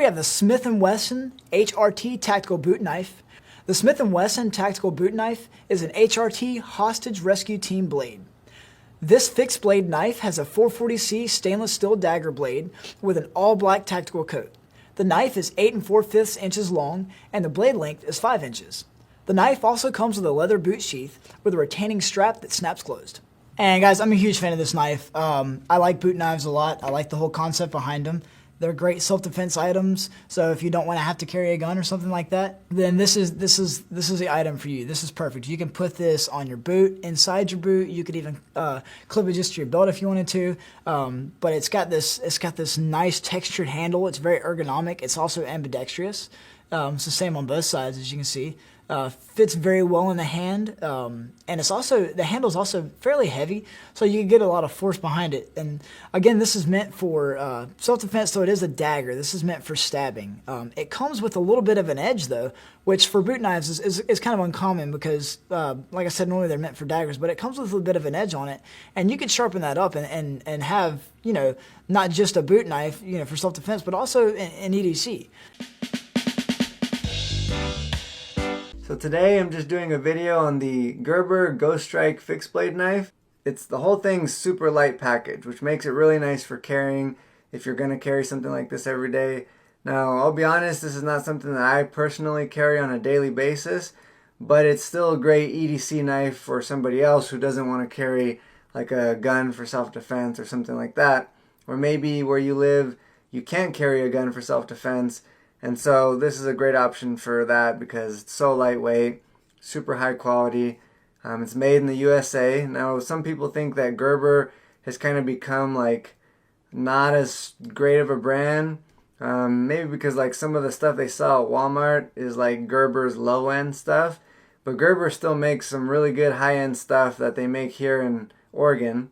have the Smith & Wesson HRT Tactical Boot Knife. The Smith & Wesson Tactical Boot Knife is an HRT Hostage Rescue Team blade. This fixed blade knife has a 440C stainless steel dagger blade with an all-black tactical coat. The knife is 8 4/5 inches long and the blade length is 5 inches. The knife also comes with a leather boot sheath with a retaining strap that snaps closed. And guys, I'm a huge fan of this knife. I like boot knives a lot. I like the whole concept behind them. They're great self-defense items. So if you don't want to have to carry a gun or something like that, then this is the item for you. This is perfect. You can put this on your boot, inside your boot. You could even clip it just to your belt if you wanted to. But it's got this nice textured handle. It's very ergonomic. It's also ambidextrous. It's the same on both sides, as you can see. Fits very well in the hand, and the handle is also fairly heavy, so you can get a lot of force behind it. And again, this is meant for self-defense, so it is a dagger. This is meant for stabbing. It comes with a little bit of an edge, though, which for boot knives is kind of uncommon because, like I said, normally they're meant for daggers, but it comes with a bit of an edge on it, and you could sharpen that up and have, not just a boot knife, for self-defense, but also an EDC. So today I'm just doing a video on the Gerber Ghoststrike fixed blade knife. The whole thing's super light package, which makes it really nice for carrying if you're going to carry something like this every day. Now, I'll be honest, this is not something that I personally carry on a daily basis, but it's still a great EDC knife for somebody else who doesn't want to carry like a gun for self-defense or something like that. Or maybe where you live, you can't carry a gun for self-defense. And so this is a great option for that because it's so lightweight, super high quality. It's made in the USA. Now, some people think that Gerber has kind of become like not as great of a brand. Maybe because like some of the stuff they sell at Walmart is like Gerber's low-end stuff. But Gerber still makes some really good high-end stuff that they make here in Oregon.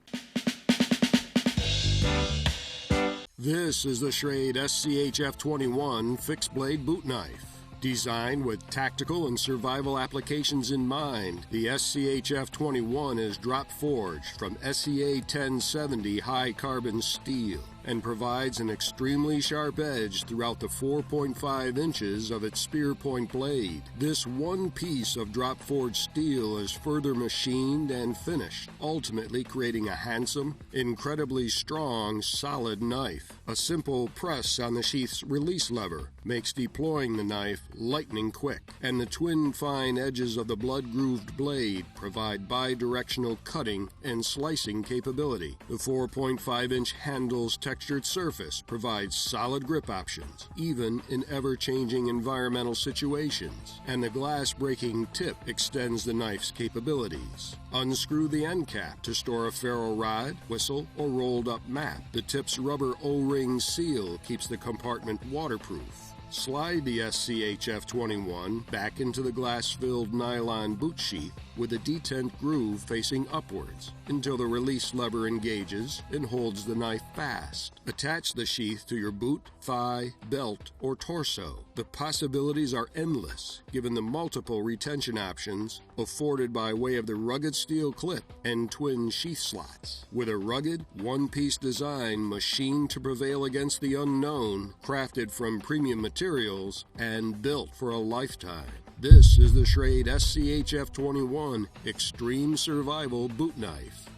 This is the Schrade SCHF21 fixed blade boot knife. Designed with tactical and survival applications in mind, the SCHF21 is drop forged from SEA 1070 high carbon steel and provides an extremely sharp edge throughout the 4.5 inches of its spear point blade. This one piece of drop forged steel is further machined and finished, ultimately creating a handsome, incredibly strong, solid knife. A simple press on the sheath's release lever makes deploying the knife lightning quick, and the twin fine edges of the blood-grooved blade provide bi-directional cutting and slicing capability. The 4.5-inch handle's textured surface provides solid grip options, even in ever-changing environmental situations, and the glass-breaking tip extends the knife's capabilities. Unscrew the end cap to store a ferro rod, whistle, or rolled-up mat. The tip's rubber O-ring seal keeps the compartment waterproof. Slide the SCHF21 back into the glass-filled nylon boot sheath with a detent groove facing upwards until the release lever engages and holds the knife fast. Attach the sheath to your boot, thigh, belt, or torso. The possibilities are endless given the multiple retention options afforded by way of the rugged steel clip and twin sheath slots. With a rugged, one-piece design machined to prevail against the unknown, crafted from premium materials, and built for a lifetime. This is the Schrade SCHF21 Extreme Survival Boot Knife.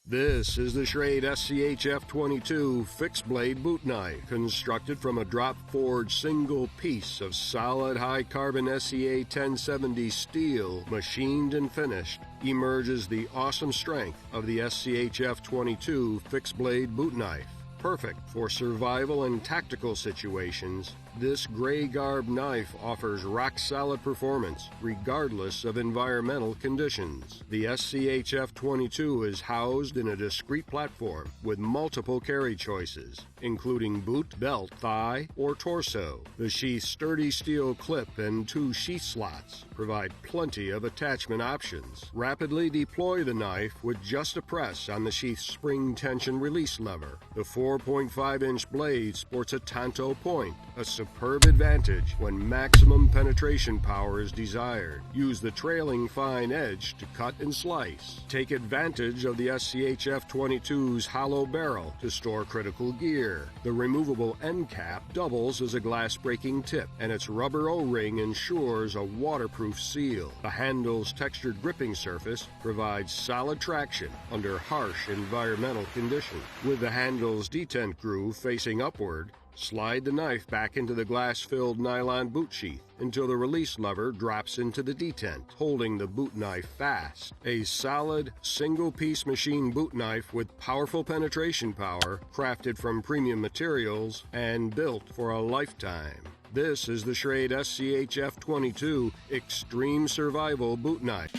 This is the Schrade SCHF22 fixed blade boot knife, constructed from a drop forged single piece of solid high carbon SEA 1070 steel, machined and finished. Emerges the awesome strength of the SCHF22 fixed blade boot knife. Perfect for survival and tactical situations, this gray garb knife offers rock-solid performance regardless of environmental conditions. The SCHF22 is housed in a discrete platform with multiple carry choices, including boot, belt, thigh, or torso. The sheath's sturdy steel clip and 2 sheath slots provide plenty of attachment options. Rapidly deploy the knife with just a press on the sheath's spring tension release lever. The 4.5-inch blade sports a Tanto point, a superb advantage when maximum penetration power is desired. Use the trailing fine edge to cut and slice. Take advantage of the SCHF-22's hollow barrel to store critical gear. The removable end cap doubles as a glass-breaking tip, and its rubber O-ring ensures a waterproof seal. The handle's textured gripping surface provides solid traction under harsh environmental conditions. With the handle's detent groove facing upward, slide the knife back into the glass-filled nylon boot sheath until the release lever drops into the detent, holding the boot knife fast. A solid, single-piece machine boot knife with powerful penetration power, crafted from premium materials and built for a lifetime. This is the Schrade SCHF-22 Extreme Survival Boot Knife.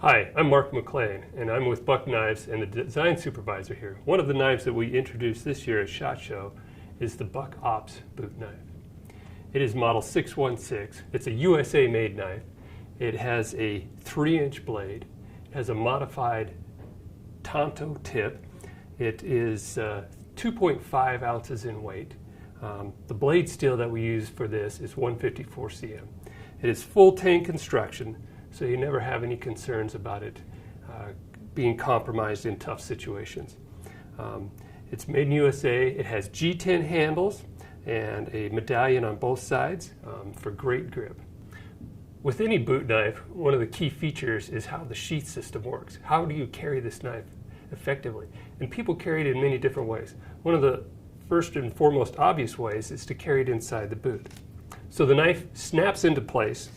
Hi, I'm Mark McLean, and I'm with Buck Knives and the design supervisor here. One of the knives that we introduced this year at SHOT Show is the Buck Ops boot knife. It is model 616. It's a USA-made knife. It has a 3-inch blade. It has a modified Tanto tip. It is 2.5 ounces in weight. The blade steel that we use for this is 154 cm. It is full tank construction, so you never have any concerns about it being compromised in tough situations. It's made in USA. It has G10 handles and a medallion on both sides for great grip. With any boot knife, one of the key features is how the sheath system works. How do you carry this knife effectively? And people carry it in many different ways. One of the first and foremost obvious ways is to carry it inside the boot. So the knife snaps into place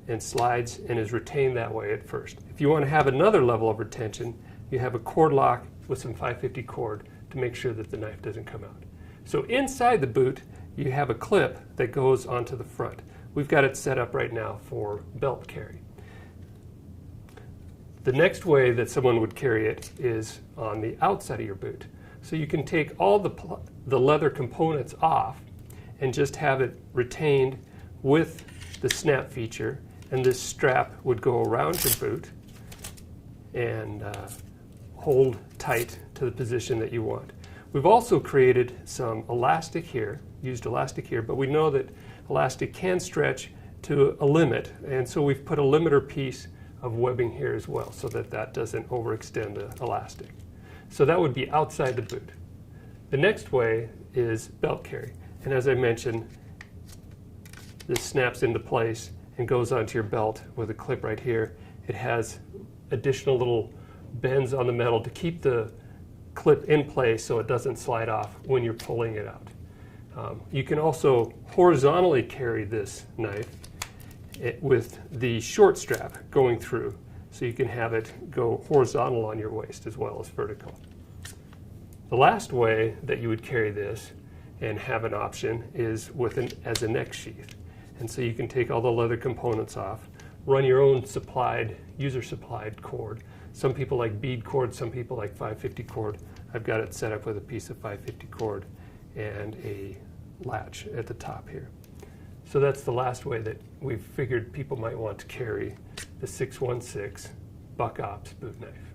and slides and is retained that way at first. If you want to have another level of retention, you have a cord lock with some 550 cord to make sure that the knife doesn't come out. So inside the boot, you have a clip that goes onto the front. We've got it set up right now for belt carry. The next way that someone would carry it is on the outside of your boot. So you can take all the leather components off and just have it retained with the snap feature, and this strap would go around your boot and hold tight to the position that you want. We've also created some elastic here, used elastic here, but we know that elastic can stretch to a limit, and so we've put a limiter piece of webbing here as well so that that doesn't overextend the elastic. So that would be outside the boot. The next way is belt carry, and as I mentioned, this snaps into place and goes onto your belt with a clip right here. It has additional little bends on the metal to keep the clip in place so it doesn't slide off when you're pulling it out. You can also horizontally carry this knife with the short strap going through, so you can have it go horizontal on your waist as well as vertical. The last way that you would carry this and have an option is as a neck sheath. And so you can take all the leather components off, run your own user-supplied cord. Some people like bead cord, some people like 550 cord. I've got it set up with a piece of 550 cord and a latch at the top here. So that's the last way that we've figured people might want to carry the 616 Buck Ops boot knife.